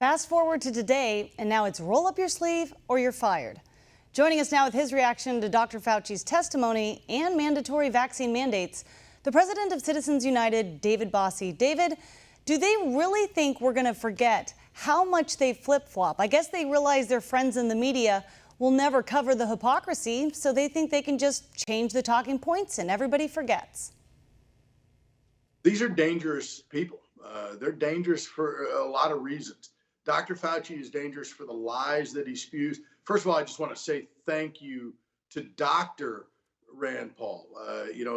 Fast forward to today, and now it's roll up your sleeve or you're fired. Joining us now with his reaction to Dr. Fauci's testimony and mandatory vaccine mandates, the president of Citizens United, David Bossie. David, do they really think we're going to forget how much they flip-flop? I guess they realize their friends in the media will never cover the hypocrisy, so they think they can just change the talking points and everybody forgets. These are dangerous people. They're dangerous for a lot of reasons. Dr. Fauci is dangerous for the lies that he spews. First of all, I just want to say thank you to Dr. Rand Paul.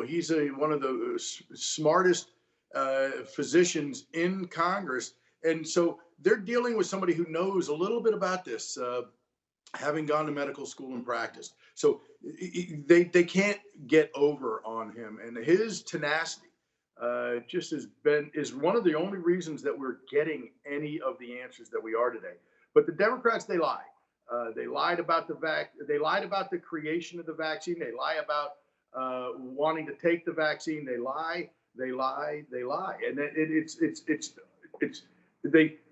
He's one of the smartest physicians in Congress. And so they're dealing with somebody who knows a little bit about this, having gone to medical school and practiced. So they can't get over on him. And his tenacity is one of the only reasons that we're getting any of the answers that we are today. But the Democrats, they lie. They lied about they lied about the creation of the vaccine. They lie about wanting to take the vaccine. They lie. And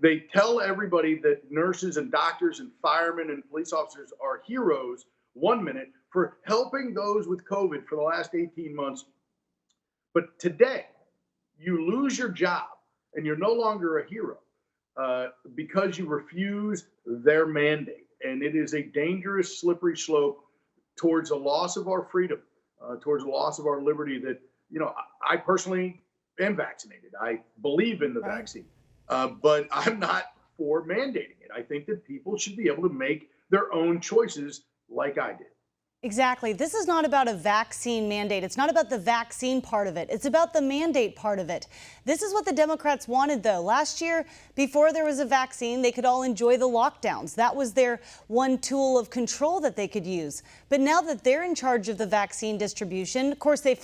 they tell everybody that nurses and doctors and firemen and police officers are heroes 1 minute for helping those with COVID for the last 18 months. But today, you lose your job and you're no longer a hero because you refuse their mandate. And it is a dangerous, slippery slope towards a loss of our freedom, towards a loss of our liberty that, I personally am vaccinated. I believe in the vaccine, but I'm not for mandating it. I think that people should be able to make their own choices like I did. Exactly. This is not about a vaccine mandate. It's not about the vaccine part of it. It's about the mandate part of it. This is what the Democrats wanted, though. Last year, before there was a vaccine, they could all enjoy the lockdowns. That was their one tool of control that they could use. But now that they're in charge of the vaccine distribution, of course, they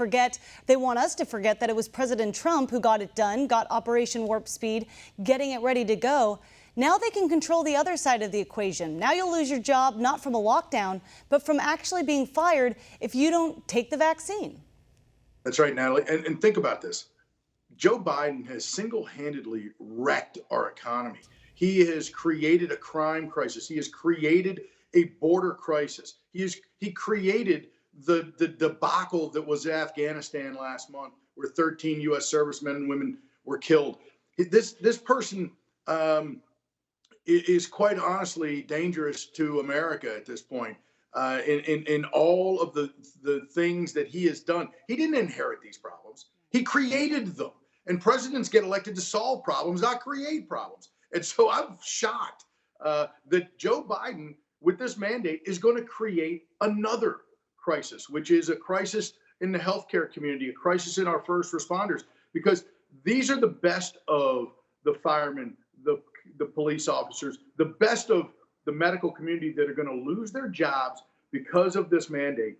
want us to forget that it was President Trump who got it done, got Operation Warp Speed, getting it ready to go. Now they can control the other side of the equation. Now you'll lose your job, not from a lockdown, but from actually being fired if you don't take the vaccine. That's right, Natalie. And think about this. Joe Biden has single-handedly wrecked our economy. He has created a crime crisis. He has created a border crisis. He created the debacle that was Afghanistan last month, where 13 U.S. servicemen and women were killed. This person is quite honestly dangerous to America at this point. In all of the things that he has done, he didn't inherit these problems. He created them. And presidents get elected to solve problems, not create problems. And so I'm shocked that Joe Biden, with this mandate, is going to create another crisis, which is a crisis in the healthcare community, a crisis in our first responders, because these are the best of the firemen, the police officers, the best of the medical community that are going to lose their jobs because of this mandate.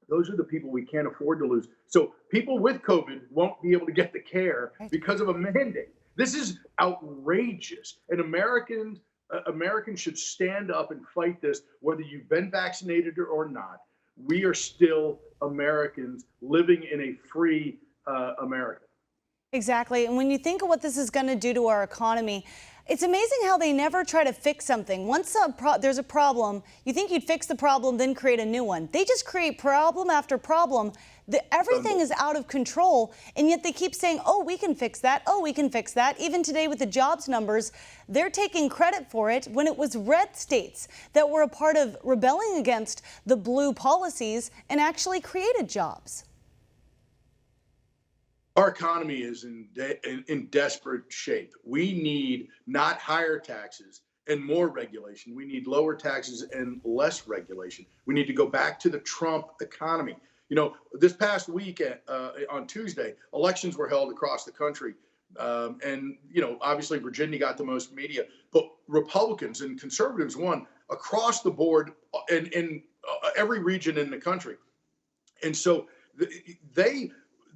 Those are the people we can't afford to lose. So people with COVID won't be able to get the care because of a mandate. This is outrageous. And Americans should stand up and fight this, whether you've been vaccinated or not. We are still Americans living in a free America. Exactly. And when you think of what this is going to do to our economy, it's amazing how they never try to fix something. Once there's a problem, you think you'd fix the problem, then create a new one. They just create problem after problem. Everything is out of control, and yet they keep saying, oh, we can fix that. Oh, we can fix that. Even today with the jobs numbers, they're taking credit for it when it was red states that were a part of rebelling against the blue policies and actually created jobs. Our economy is in desperate shape. We need not higher taxes and more regulation. We need lower taxes and less regulation. We need to go back to the Trump economy. This past week on Tuesday, elections were held across the country. And obviously Virginia got the most media, but Republicans and conservatives won across the board in every region in the country. And so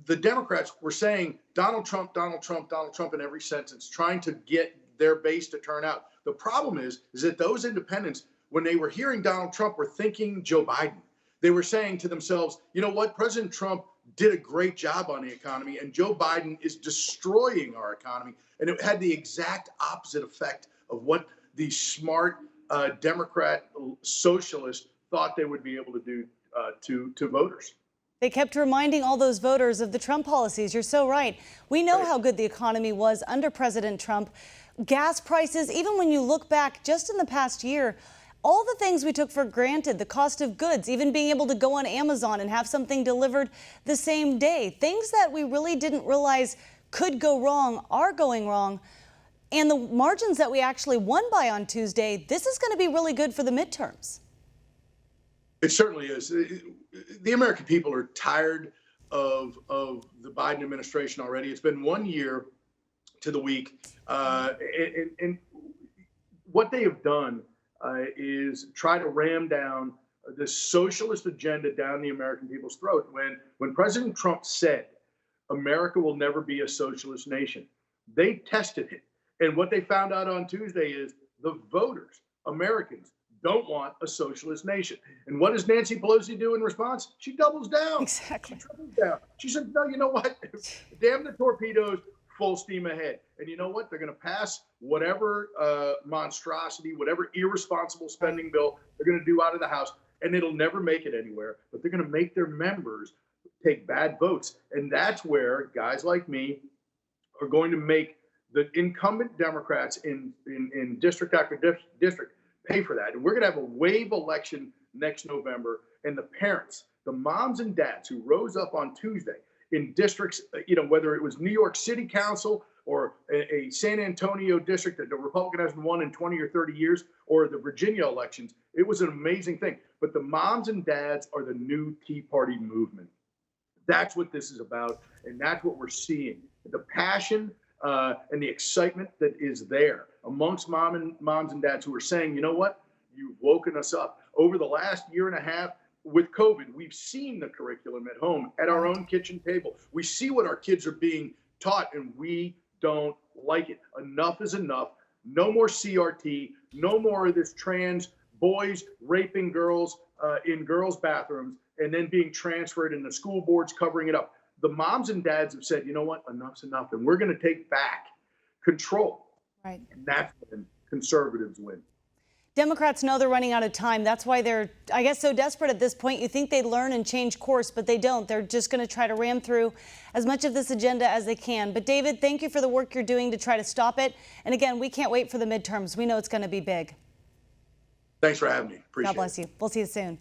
the Democrats were saying Donald Trump, Donald Trump, Donald Trump in every sentence, trying to get their base to turn out. The problem is that those independents, when they were hearing Donald Trump, were thinking Joe Biden. They were saying to themselves, you know what, President Trump did a great job on the economy, and Joe Biden is destroying our economy. And it had the exact opposite effect of what these smart Democrat socialists thought they would be able to do to voters. They kept reminding all those voters of the Trump policies. You're so right. We know Right. how good the economy was under President Trump. Gas prices, even when you look back just in the past year, all the things we took for granted, the cost of goods, even being able to go on Amazon and have something delivered the same day, things that we really didn't realize could go wrong are going wrong. And the margins that we actually won by on Tuesday, this is going to be really good for the midterms. It certainly is. The American people are tired of the Biden administration already. It's been 1 year to the week, and what they have done is try to ram down this socialist agenda down the American people's throat. When President Trump said America will never be a socialist nation, they tested it, and what they found out on Tuesday is the voters, Americans, don't want a socialist nation. And what does Nancy Pelosi do in response? She doubles down. Exactly. She triples down. She said, no, you know what? Damn the torpedoes, full steam ahead. And you know what? They're going to pass whatever monstrosity, whatever irresponsible spending bill they're going to do out of the House, and it'll never make it anywhere. But they're going to make their members take bad votes. And that's where guys like me are going to make the incumbent Democrats in district after district pay for that. And we're going to have a wave election next November. And the parents, the moms and dads who rose up on Tuesday in districts, whether it was New York City Council or a San Antonio district that the Republican hasn't won in 20 or 30 years, or the Virginia elections, it was an amazing thing. But the moms and dads are the new Tea Party movement. That's what this is about. And that's what we're seeing. The passion and the excitement that is there amongst moms and dads who are saying, you know what, you've woken us up. Over the last year and a half with COVID, we've seen the curriculum at home, at our own kitchen table. We see what our kids are being taught, and we don't like it. Enough is enough. No more CRT. No more of this trans boys raping girls in girls' bathrooms and then being transferred and the school boards covering it up. The moms and dads have said, you know what, enough's enough, and we're going to take back control. Right. And that's when conservatives win. Democrats know they're running out of time. That's why they're, I guess, so desperate at this point. You think they'd learn and change course, but they don't. They're just going to try to ram through as much of this agenda as they can. But David, thank you for the work you're doing to try to stop it. And again, we can't wait for the midterms. We know it's going to be big. Thanks for having me. Appreciate it. God bless you. We'll see you soon.